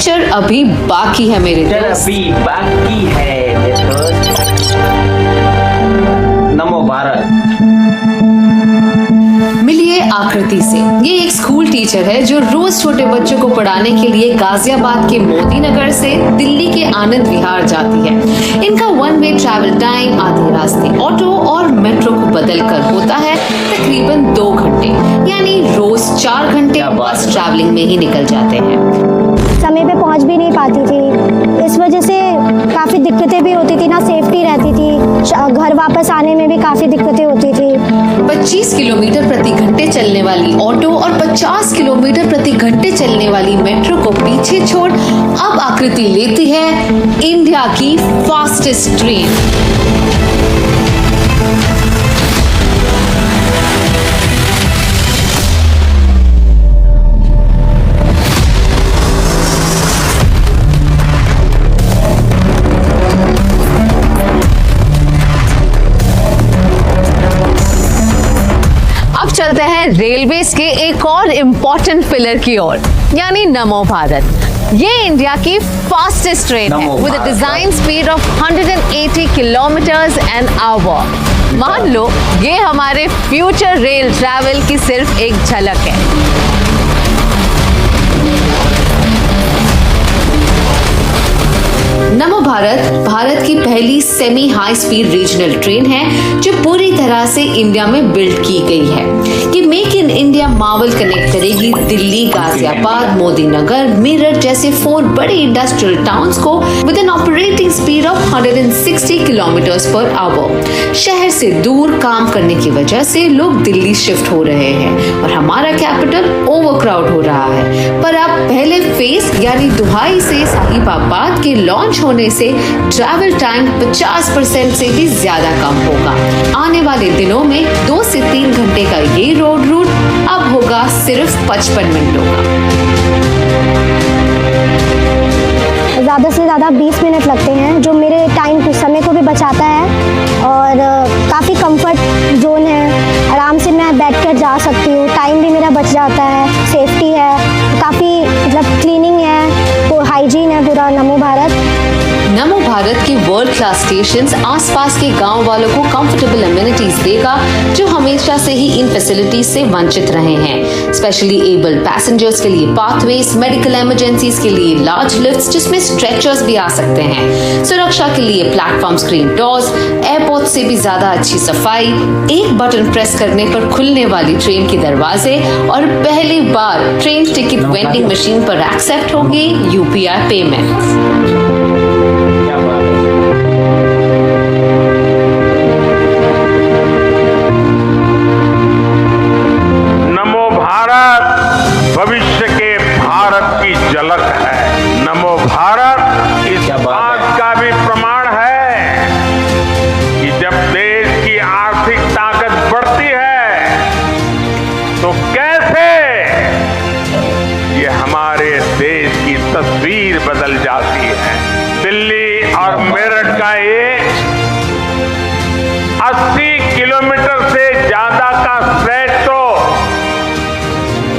Picture अभी बाकी है मेरे दोस्त। अभी बाकी है दोस्त। नमो भारत। मिलिए आकृति से। ये एक स्कूल टीचर है जो रोज छोटे बच्चों को पढ़ाने के लिए गाजियाबाद के मोदी नगर से दिल्ली के आनंद विहार जाती है। इनका वन वे ट्रैवल टाइम आधे रास्ते ऑटो और मेट्रो को बदलकर होता है तकरीबन 2 घंटे, यानी रोज 4 घंटे बस ट्रैवलिंग में ही निकल जाते हैं। समय पे पहुंच भी नहीं पाती थी, इस वजह से काफ़ी दिक्कतें भी होती थी, ना सेफ्टी रहती थी, घर वापस आने में भी काफ़ी दिक्कतें होती थी। 25 किलोमीटर प्रति घंटे चलने वाली ऑटो और 50 किलोमीटर प्रति घंटे चलने वाली मेट्रो को पीछे छोड़ अब आकृति लेती है इंडिया की फास्टेस्ट ट्रेन। चलते हैं रेलवेज के एक और इम्पोर्टेंट पिलर की ओर, यानी नमो भारत। ये इंडिया की फास्टेस्ट ट्रेन है with a design speed of 180 kilometres an our. मान लो ये हमारे फ्यूचर रेल ट्रैवल की सिर्फ एक झलक है। नमो भारत भारत की पहली semi high speed regional train है जो पूरी तरह से इंडिया में बिल्ड की गई है। ये मेक इन इंडिया मावल कनेक्ट करेगी दिल्ली, गाजियाबाद, मोदी नगर, मेरठ जैसे 4 बड़े इंडस्ट्रियल टाउन्स को with an operating speed of 160 kilometres per hour. शहर से दूर काम करने की वजह से लोग दिल्ली शिफ्ट हो रहे हैं और हमारा कैपिटल ओवरक्राउड हो रहा है। पर अब पहले फेज यानी दुहाई से साहिबाबाद के लॉन्च होने से ट्रैवल टाइम 50% से भी ज्यादा कम होगा। आने वाले दिनों में 2 से 3 घंटे का ये रोड रूट अब होगा सिर्फ 55 मिनटों का। ज़्यादा से ज़्यादा 20 मिनट लगते हैं, जो मेरे टाइम समय को भी बचाता है और काफ़ी कंफर्ट जोन है। आराम से मैं बैठ कर जा सकती हूँ, टाइम भी मेरा बच जाता है, सेफ्टी है, काफ़ी मतलब क्लीनिंग है, तो हाइजीन है पूरा नमो भारत। नमो भारत के वर्ल्ड क्लास स्टेशंस आसपास के गांव वालों को कंफर्टेबल एमिनिटीज देगा जो हमेशा से ही इन फैसिलिटीज से वंचित रहे हैं। स्पेशली एबल्ड पैसेंजर्स के लिए पाथवेज, मेडिकल इमरजेंसीज के लिए लार्ज लिफ्ट्स जिसमें स्ट्रेचर्स भी आ सकते हैं, सुरक्षा के लिए प्लेटफॉर्म स्क्रीन डोर्स, एयरपोर्ट से भी ज्यादा अच्छी सफाई, एक बटन प्रेस करने पर खुलने वाली ट्रेन के दरवाजे और पहली बार ट्रेन टिकट वेंडिंग मशीन पर एक्सेप्ट होंगे यूपीआई पेमेंट। भविष्य के भारत की झलक है। नमो भारत इस बात का भी प्रमाण है कि जब देश की आर्थिक ताकत बढ़ती है तो कैसे ये हमारे देश की तस्वीर बदल जाती है। दिल्ली और मेरठ का ये 80 किलोमीटर से ज्यादा का स्ट्रेच तो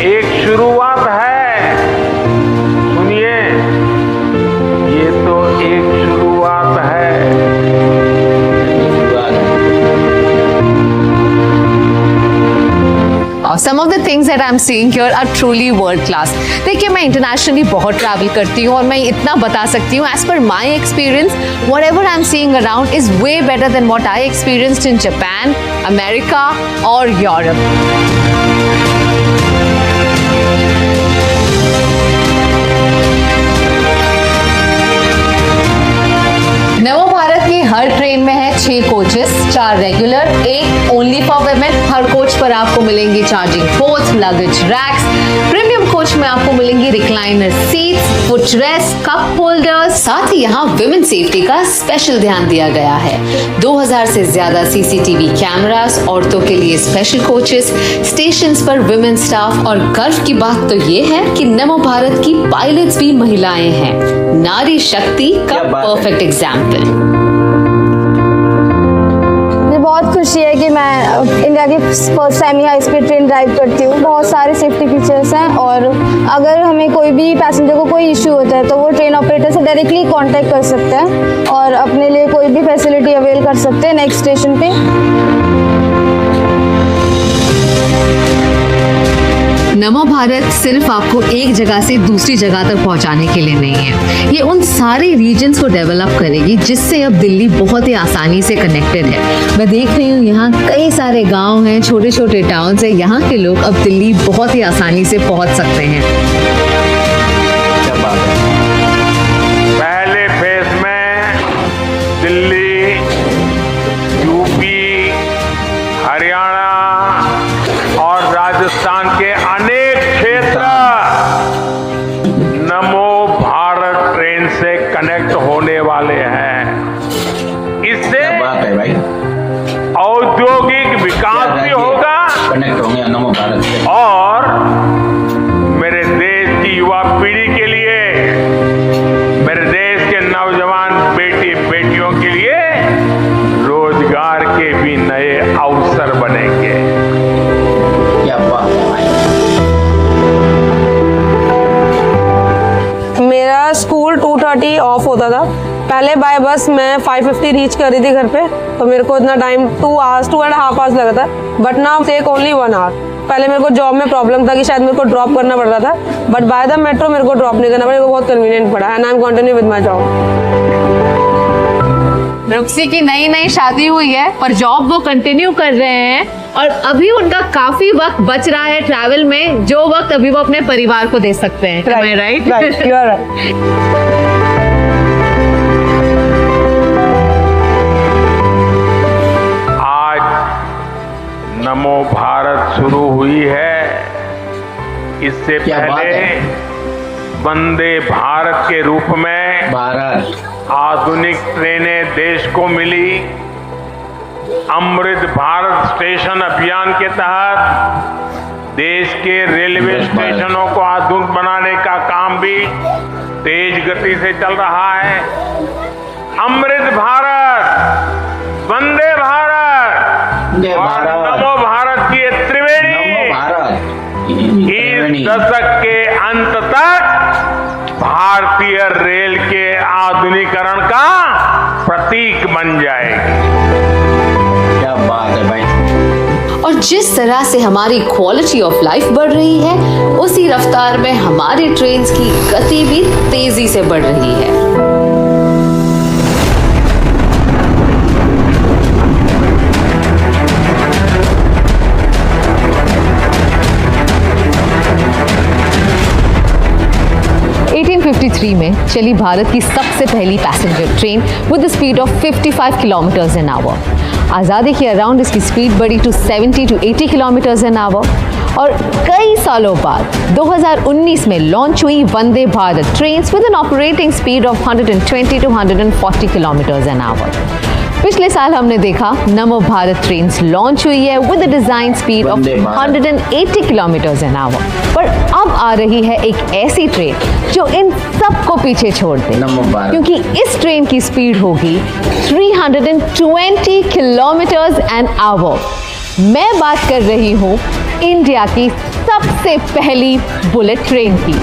एक शुरुआत है। सुनिए, ये तो एक शुरुआत है। Some of the things that I'm seeing here are truly world class. देखिए, मैं इंटरनेशनली बहुत ट्रैवल करती हूँ और मैं इतना बता सकती हूँ, as per my experience, whatever I'm seeing around is way better than what I experienced in Japan, America or Europe. नमो भारत की हर ट्रेन में है 6 coaches, 4 regular, 1 only for women. हर कोच पर आपको मिलेंगी charging ports, luggage racks. Premium coach में आपको मिलेंगी recliner seats, footrest, cup holders. साथ ही यहाँ विमेन सेफ्टी का स्पेशल ध्यान दिया गया है। 2000 से ज्यादा सीसीटीवी कैमरास, औरतों के लिए स्पेशल कोचेस, स्टेशंस पर विमेन स्टाफ और गर्व की बात तो ये है कि नमो भारत की पायलट्स भी महिलाएं हैं। नारी शक्ति का परफेक्ट एग्जाम्पल। बहुत खुशी है कि मैं इंडिया की first semi high speed train drive करती हूँ। बहुत सारे सेफ्टी फीचर्स हैं और अगर हमें कोई भी पैसेंजर को कोई इश्यू होता है तो वो ट्रेन ऑपरेटर से डायरेक्टली कांटेक्ट कर सकते हैं और अपने लिए कोई भी फैसिलिटी अवेल कर सकते हैं नेक्स्ट स्टेशन पे। नमो भारत सिर्फ आपको एक जगह से दूसरी जगह तक पहुंचाने के लिए नहीं है, ये उन सारे रीजन्स को डेवलप करेगी जिससे अब दिल्ली बहुत ही आसानी से कनेक्टेड है। मैं देख रही हूँ यहाँ कई सारे गांव हैं, छोटे छोटे टाउन्स हैं, यहाँ के लोग अब दिल्ली बहुत ही आसानी से पहुंच सकते हैं। क्या बात है। पहले फेज में दिल्ली, यूपी, हरियाणा और राजस्थान के अनेक क्षेत्र नमो भारत ट्रेन से कनेक्ट होने वाले हैं। इससे क्या बात है भाई। औद्योगिक विकास भी होगा कनेक्ट होंगे नमो भारत से। और मेरे देश की युवा पीढ़ी के लिए, मेरे देश के नौजवान बेटी बेटियों के लिए रोजगार के भी नए अवसर बनेंगे। क्या बात है भाई। मेरा स्कूल 2:30 ऑफ होता था। पहले बाय बस मैं 5:50 रीच कर रही थी घर पे, तो मेरे को इतना टाइम 2.5 आवर्स लगा था। But now take only 1 hour. पहले मेरे को जॉब में प्रॉब्लम था कि शायद मेरे को ड्रॉप करना पड़ रहा था, बट बाय द मेट्रो मेरे को ड्रॉप नहीं करना पड़ा। मेरे को बहुत कन्वीनियंट पड़ा and I am continue with my job. Ruksi की नई शादी हुई है पर जॉब वो कंटिन्यू कर रहे हैं और अभी उनका काफी वक्त बच रहा है ट्रैवल में, जो वक्त अभी वो अपने परिवार को दे सकते हैं। Am I right? Right, you are right. आज नमो भारत शुरू हुई है। इससे क्या बात पहले है। वंदे भारत के रूप में भारत आधुनिक ट्रेनें देश को मिली। अमृत भारत स्टेशन अभियान के तहत देश के रेलवे स्टेशनों को आधुनिक बनाने का काम भी तेज गति से चल रहा है। अमृत भारत, वंदे भारत वंदे और भारत। नमो भारत की ये त्रिवेणी नमो भारत। इस दशक के अंत तक भारतीय रेल के आधुनिकीकरण का प्रतीक बन जाएगी। क्या बात है भाई। और जिस तरह से हमारी क्वालिटी ऑफ लाइफ बढ़ रही है, उसी रफ्तार में हमारी ट्रेन्स की गति भी तेजी से बढ़ रही है। में चली भारत की सबसे पहली passenger train with the speed of 55 kilometres an hour. आज़ादी के अराउंड इसकी स्पीड बढ़ी to 70 to 80 kilometres an hour और कई सालों बाद 2019 में लॉन्च हुई Vande Bharat train with an operating speed of 120 to 140 kilometres an hour. पिछले साल हमने देखा नमो भारत ट्रेन लॉन्च हुई है with design speed of 180 kilometres an our, पर अब आ रही है एक ऐसी ट्रेन जो इन सबको पीछे छोड़ दे, क्योंकि इस ट्रेन की स्पीड होगी 320 किलोमीटर्स एन आवर। मैं बात कर रही हूँ इंडिया की सबसे पहली बुलेट ट्रेन की।